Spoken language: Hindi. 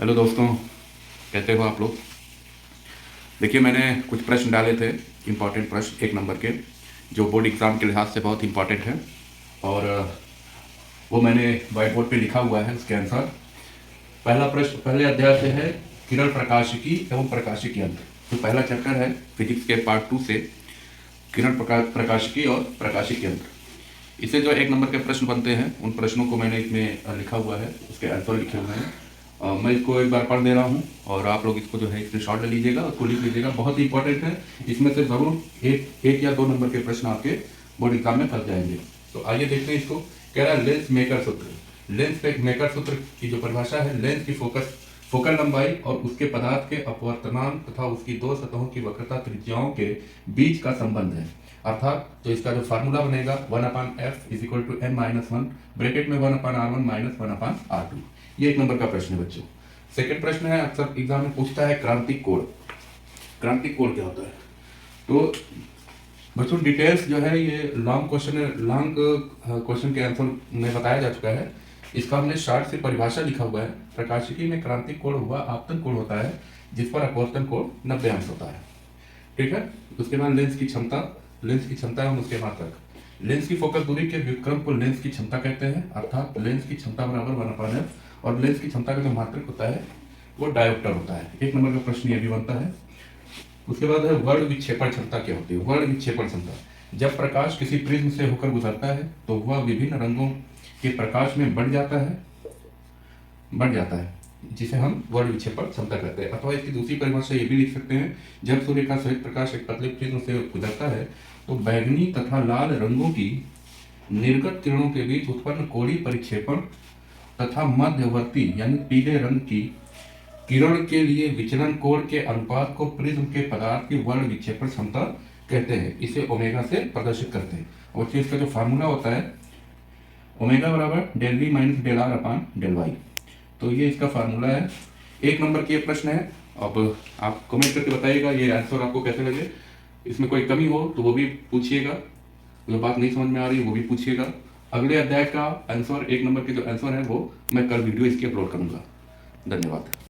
हेलो दोस्तों, कैसे हो आप लोग। देखिए, मैंने कुछ प्रश्न डाले थे, इम्पॉर्टेंट प्रश्न 1 नंबर के, जो बोर्ड एग्ज़ाम के लिहाज से बहुत इम्पॉर्टेंट है। और वो मैंने वाइट बोर्ड पे लिखा हुआ है उसके आंसर। पहला प्रश्न पहले अध्याय से है, किरण प्रकाशिकी एवं प्रकाशिकी यंत्र। जो पहला चैप्टर है फिजिक्स के पार्ट 2 से, किरण प्रकाशिकी और प्रकाशिकी यंत्र। इसे जो 1 नंबर के प्रश्न बनते हैं, उन प्रश्नों को मैंने इसमें लिखा हुआ है, उसके आंसर लिखे हुए हैं। मैं इसको एक बार पढ़ दे रहा हूँ और आप लोग इसको जो है स्क्रीनशॉट ले लीजिएगा, उसको लिख लीजिएगा। बहुत ही इंपॉर्टेंट है, इसमें से ज़रूर एक या 2 नंबर के प्रश्न आपके बोर्ड एग्जाम में फंस जाएंगे। तो आइए देखते हैं इसको। कह रहा है लेंस मेकर सूत्र। लेंस मेकर सूत्र की जो परिभाषा है, लेंस की फोकल लंबाई और उसके पदार्थ के अपवर्तनांक तथा उसकी 2 सतहों की वक्रता त्रिज्याओं के बीच का संबंध है। अर्थात तो इसका जो फार्मूला बनेगा 1/f = n-1, ब्रैकेट में 1/r1 - 1/r2। ये 1 नंबर का प्रश्न है बच्चों। सेकंड प्रश्न है, अक्सर एग्जाम में पूछता है क्रांतिक कोण। क्रांतिक कोण क्या होता है? तो बच्चों डिटेल्स जो है ये लॉन्ग क्वेश्चन के आंसर में बताया जा चुका है। इसका हमने शार्ट से परिभाषा लिखा हुआ है। प्रकाशिकी में क्रांतिक कोण हुआ आपतन कोण होता है जिस पर अपवर्तन कोण 90 अंश होता है। ठीक है। उसके बाद लेंस की क्षमता है उसके मात्रक। लेंस की फोकस दूरी के व्युत्क्रम को लेंस की क्षमता कहते हैं, अर्थात लेंस की क्षमता बराबर 1/f। और लेंस की क्षमता का जो मात्रक होता है वो डायोप्टर होता है। 1 नंबर का प्रश्न ये भी बनता है। उसके बाद है वर्ण विक्षेपण क्षमता क्या होती है? वर्ण विक्षेपण क्षमता, जब प्रकाश किसी प्रिज्म से होकर गुजरता है तो वह विभिन्न रंगों के प्रकाश में बढ़ जाता है, जिसे हम वर्ण विक्षेपण क्षमता कहते हैं। अथवा इसकी दूसरी परिभाषा ये भी लिख सकते हैं, जब सूर्य का श्वेत प्रकाश एक पतले प्रिज्म से गुजरता है तो बैंगनी तथा लाल रंगों की निर्गत किरणों के बीच उत्पन्न कोणीय परिक्षेपण तथा मध्यवर्ती यानी पीले रंग की किरण के लिए विचलन कोण के अनुपात को प्रिज्म के पदार्थ की वर्ण विक्षेपण क्षमता कहते हैं। इसे ओमेगा से प्रदर्शित करते हैं। और इसका जो फार्मूला होता है ओमेगा बराबर ΔV - ΔR/ΔY। तो ये इसका फार्मूला है। 1 नंबर के प्रश्न है। अब आप कमेंट करके बताइएगा ये आंसर आपको कैसे लगे। इसमें कोई कमी हो तो वो भी पूछिएगा, जो बात नहीं समझ में आ रही वो भी पूछिएगा। अगले अध्याय का आंसर 1 नंबर के जो आंसर है वो मैं कल वीडियो इसकी अपलोड करूंगा। धन्यवाद।